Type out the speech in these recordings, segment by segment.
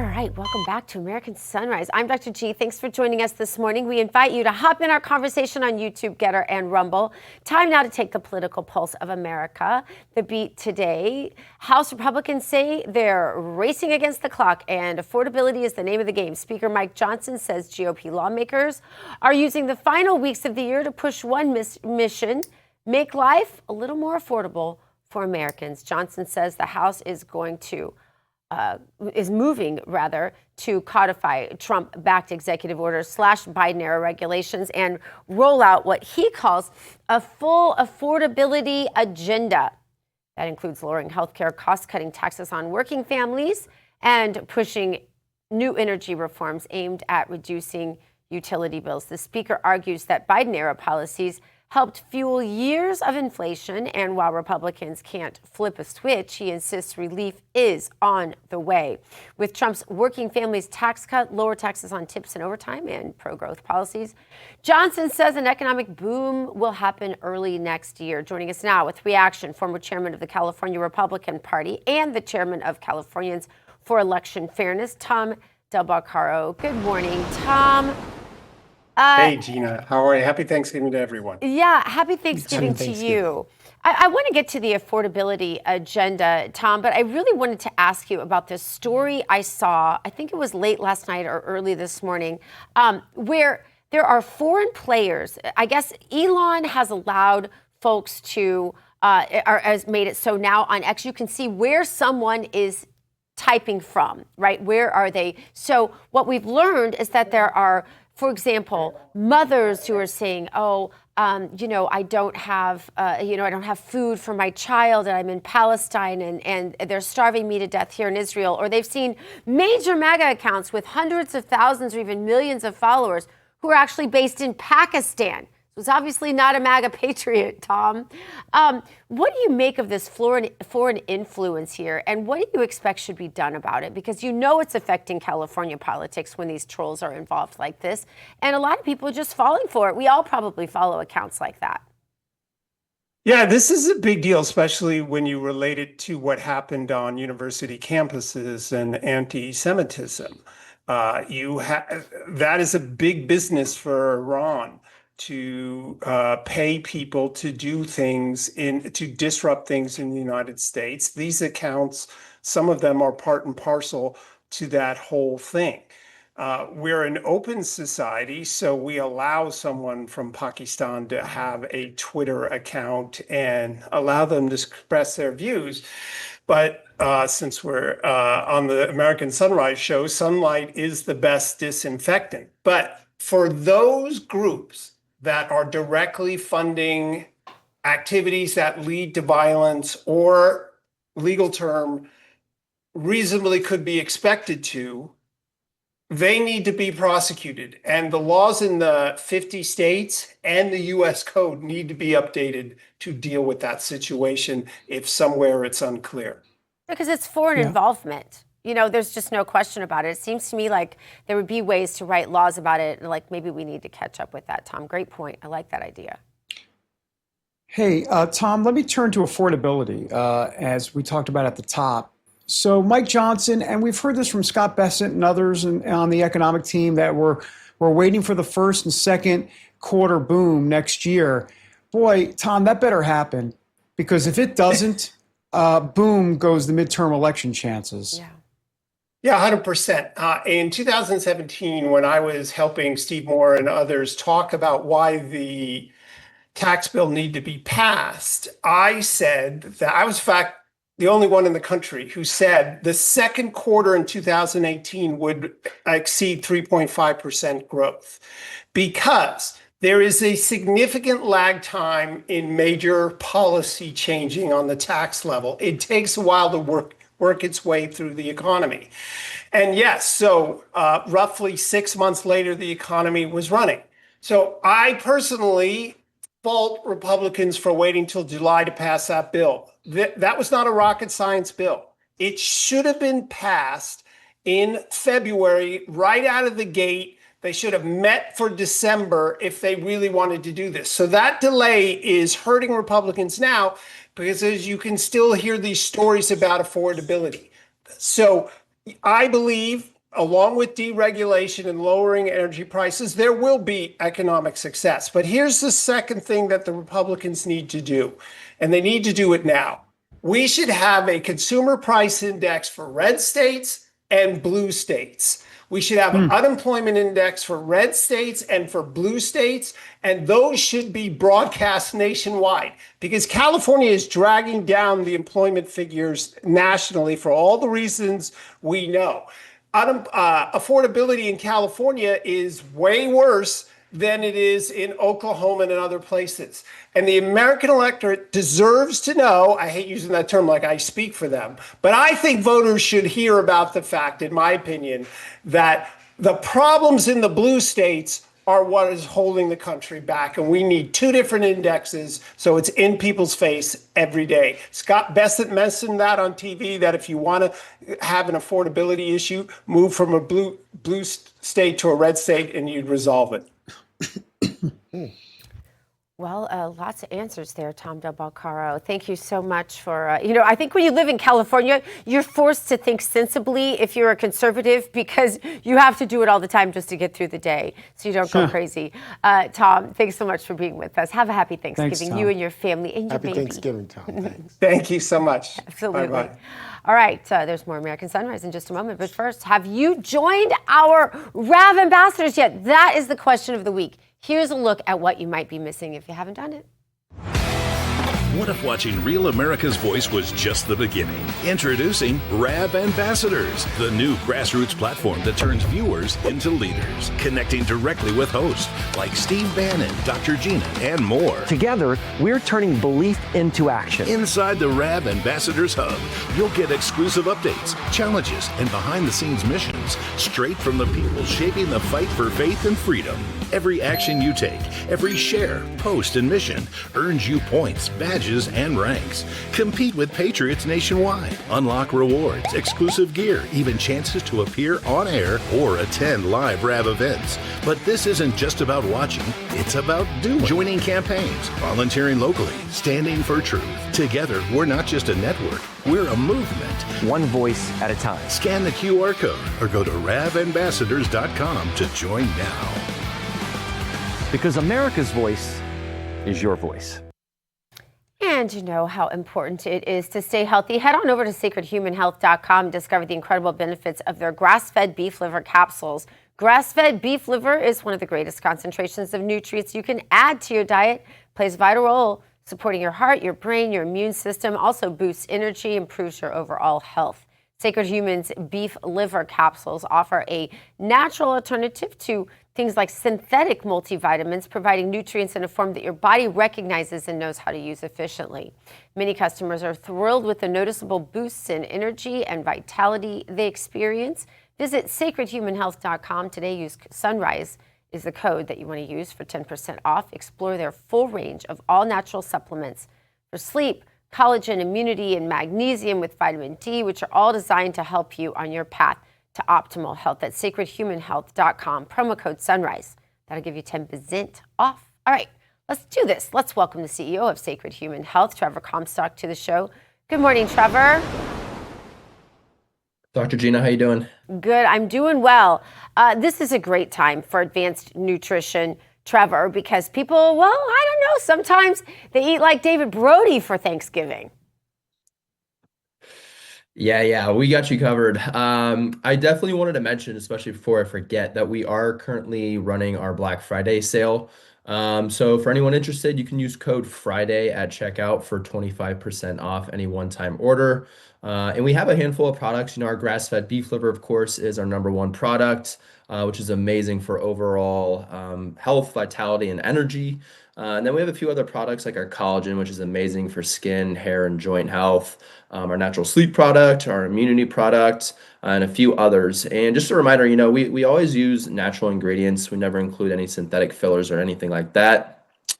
right, welcome back to American Sunrise. I'm Dr. G. Thanks for joining us this morning. We invite you to hop in our conversation on YouTube, Getter, and Rumble. Time now to take the political pulse of America. The beat today, House Republicans say they're racing against the clock and affordability is the name of the game. Speaker Mike Johnson says GOP lawmakers are using the final weeks of the year to push one mission, make life a little more affordable for Americans. Johnson says the House is moving to codify Trump-backed executive orders, slash Biden-era regulations, and roll out what he calls a full affordability agenda. That includes lowering healthcare costs, cutting taxes on working families, and pushing new energy reforms aimed at reducing utility bills. The speaker argues that Biden-era policies helped fuel years of inflation, and while Republicans can't flip a switch, he insists relief is on the way. With Trump's working families tax cut, lower taxes on tips and overtime, and pro-growth policies, Johnson says an economic boom will happen early next year. Joining us now with reaction, former chairman of the California Republican Party and the chairman of Californians for Election Fairness, Tom Beccaro. Good morning, Tom. Hey, Gina. How are you? Happy Thanksgiving to everyone. Yeah, happy Thanksgiving to you. I want to get to the affordability agenda, Tom, but I really wanted to ask you about this story I saw, I think it was late last night or early this morning, where there are foreign players. I guess Elon has allowed folks to, has made it so now on X you can see where someone is typing from, right? Where are they? So what we've learned is that there are, for example, mothers who are saying, I don't have food for my child and I'm in Palestine and they're starving me to death here in Israel. Or they've seen major MAGA accounts with hundreds of thousands or even millions of followers who are actually based in Pakistan. So it's obviously not a MAGA patriot, Tom. What do you make of this foreign influence here, and what do you expect should be done about it? Because you know it's affecting California politics when these trolls are involved like this, and a lot of people are just falling for it. We all probably follow accounts like that. Yeah, this is a big deal, especially when you relate it to what happened on university campuses and anti-Semitism. That is a big business for Iran, to pay people to do things to disrupt things in the United States. These accounts, some of them are part and parcel to that whole thing. We're an open society, so we allow someone from Pakistan to have a Twitter account and allow them to express their views. But since we're on the American Sunrise show, sunlight is the best disinfectant. But for those groups that are directly funding activities that lead to violence, or legal term, reasonably could be expected to, they need to be prosecuted. And the laws in the 50 states and the US code need to be updated to deal with that situation if somewhere it's unclear. Because it's foreign involvement. You know, there's just no question about it. It seems to me like there would be ways to write laws about it. And like maybe we need to catch up with that, Tom. Great point. I like that idea. Hey, Tom, let me turn to affordability, as we talked about at the top. So Mike Johnson, and we've heard this from Scott Bessent and others on the economic team, that we're waiting for the first and second quarter boom next year. Boy, Tom, that better happen, because if it doesn't, boom goes the midterm election chances. Yeah, 100%. In 2017, when I was helping Steve Moore and others talk about why the tax bill needed to be passed, I said that I was, in fact, the only one in the country who said the second quarter in 2018 would exceed 3.5% growth, because there is a significant lag time in major policy changing on the tax level. It takes a while to work its way through the economy. And yes, so roughly 6 months later, the economy was running. So I personally fault Republicans for waiting till July to pass that bill. That was not a rocket science bill. It should have been passed in February, right out of the gate. They should have met for December if they really wanted to do this. So that delay is hurting Republicans now, because as you can still hear these stories about affordability. So I believe along with deregulation and lowering energy prices, there will be economic success. But here's the second thing that the Republicans need to do, and they need to do it now. We should have a consumer price index for red states and blue states. We should have an unemployment index for red states and for blue states, and those should be broadcast nationwide because California is dragging down the employment figures nationally for all the reasons we know. Affordability in California is way worse than it is in Oklahoma and in other places. And the American electorate deserves to know, I hate using that term like I speak for them, but I think voters should hear about the fact, in my opinion, that the problems in the blue states are what is holding the country back. And we need two different indexes so it's in people's face every day. Scott Bessent mentioned that on TV, that if you want to have an affordability issue, move from a blue state to a red state and you'd resolve it. Well, lots of answers there, Tom Del Beccaro. Thank you so much for, I think when you live in California, you're forced to think sensibly if you're a conservative because you have to do it all the time just to get through the day so you don't go crazy. Tom, thanks so much for being with us. Have a happy Thanksgiving, you and your family and your baby. Happy Thanksgiving, Tom. Thanks. Thank you so much. Absolutely. Bye-bye. All right, there's more American Sunrise in just a moment. But first, have you joined our RAV Ambassadors yet? That is the question of the week. Here's a look at what you might be missing if you haven't done it. What if watching Real America's Voice was just the beginning? Introducing RAV Ambassadors, the new grassroots platform that turns viewers into leaders, connecting directly with hosts like Steve Bannon, Dr. Gina, and more. Together, we're turning belief into action. Inside the RAV Ambassadors Hub, you'll get exclusive updates, challenges, and behind-the-scenes missions straight from the people shaping the fight for faith and freedom. Every action you take, every share, post, and mission earns you points, badges, and ranks. Compete with patriots nationwide. Unlock rewards, exclusive gear, even chances to appear on air or attend live RAV events. But this isn't just about watching, it's about doing. Joining campaigns, volunteering locally, standing for truth. Together, we're not just a network, we're a movement. One voice at a time. Scan the QR code or go to ravambassadors.com to join now. Because America's voice is your voice. And you know how important it is to stay healthy. Head on over to sacredhumanhealth.com and discover the incredible benefits of their grass-fed beef liver capsules. Grass-fed beef liver is one of the greatest concentrations of nutrients you can add to your diet. Plays a vital role supporting your heart, your brain, your immune system. Also boosts energy, improves your overall health. Sacred Human's beef liver capsules offer a natural alternative to things like synthetic multivitamins, providing nutrients in a form that your body recognizes and knows how to use efficiently. Many customers are thrilled with the noticeable boosts in energy and vitality they experience. Visit sacredhumanhealth.com today. Use Sunrise is the code that you want to use for 10% off. Explore their full range of all natural supplements for sleep, collagen, immunity, and magnesium with vitamin D, which are all designed to help you on your path to optimal health. That's sacredhumanhealth.com, promo code SUNRISE. That'll give you 10% off. All right, let's do this. Let's welcome the CEO of Sacred Human Health, Trevor Comstock, to the show. Good morning, Trevor. Dr. Gina, how you doing? Good, I'm doing well. This is a great time for advanced nutrition, Trevor, because people, well, I don't know, sometimes they eat like David Brody for Thanksgiving. Yeah, we got you covered. I definitely wanted to mention, especially before I forget, that we are currently running our Black Friday sale. So for anyone interested, you can use code Friday at checkout for 25% off any one-time order. And we have a handful of products. Our grass-fed beef liver, of course, is our #1 product, which is amazing for overall health, vitality, and energy. And then we have a few other products like our collagen, which is amazing for skin, hair, and joint health. Our natural sleep product, our immunity product, and a few others. And just a reminder, we always use natural ingredients. We never include any synthetic fillers or anything like that.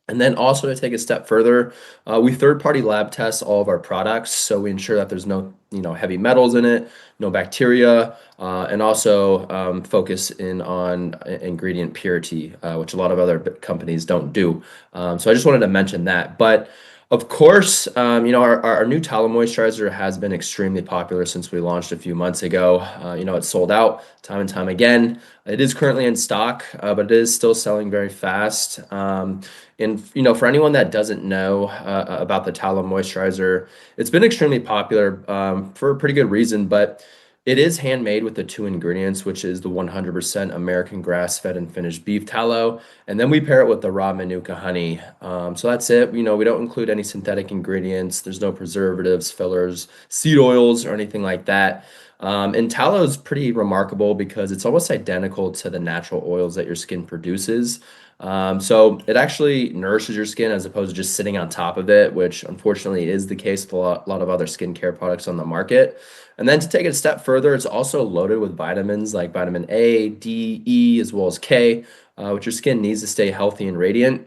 And then also to take a step further, we third-party lab test all of our products. So we ensure that there's no, heavy metals in it, no bacteria, and also focus in on ingredient purity, which a lot of other companies don't do. So I just wanted to mention that. But Of course, our new tallow moisturizer has been extremely popular since we launched a few months ago. It's sold out time and time again. It is currently in stock, but it is still selling very fast. And for anyone that doesn't know about the tallow moisturizer, it's been extremely popular for a pretty good reason, but it is handmade with the two ingredients, which is the 100% American grass-fed and finished beef tallow, and then we pair it with the raw Manuka honey. So that's it. We don't include any synthetic ingredients. There's no preservatives, fillers, seed oils, or anything like that. And tallow is pretty remarkable because it's almost identical to the natural oils that your skin produces. So it actually nourishes your skin as opposed to just sitting on top of it, which unfortunately is the case with a lot of other skincare products on the market. And then to take it a step further, it's also loaded with vitamins like vitamin A, D, E, as well as K, which your skin needs to stay healthy and radiant.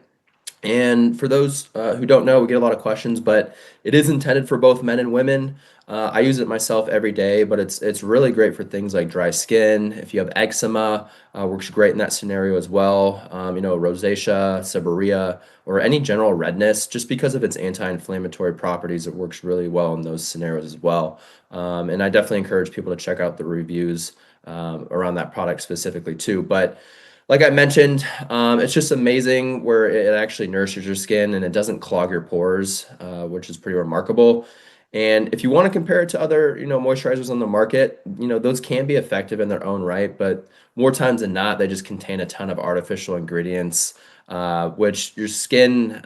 And for those who don't know, we get a lot of questions, but it is intended for both men and women. I use it myself every day, but it's really great for things like dry skin. If you have eczema, works great in that scenario as well. Rosacea, seborrhea, or any general redness, just because of its anti-inflammatory properties, it works really well in those scenarios as well. And I definitely encourage people to check out the reviews around that product specifically too. But like I mentioned, it's just amazing where it actually nourishes your skin and it doesn't clog your pores, which is pretty remarkable. And if you want to compare it to other, moisturizers on the market, those can be effective in their own right, but more times than not, they just contain a ton of artificial ingredients, which your skin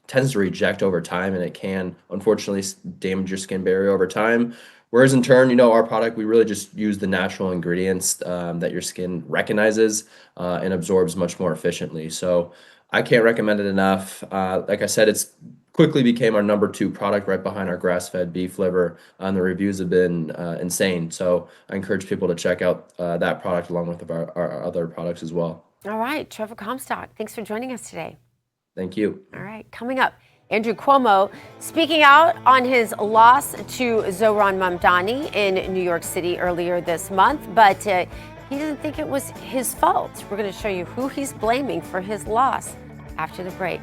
tends to reject over time, and it can unfortunately damage your skin barrier over time. Whereas in turn, our product, we really just use the natural ingredients that your skin recognizes and absorbs much more efficiently. So I can't recommend it enough. Like I said, it's quickly became our number 2 product right behind our grass-fed beef liver. And the reviews have been insane. So I encourage people to check out that product along with our other products as well. All right, Trevor Comstock, thanks for joining us today. Thank you. All right, coming up, Andrew Cuomo speaking out on his loss to Zohran Mamdani in New York City earlier this month, but he doesn't think it was his fault. We're going to show you who he's blaming for his loss after the break.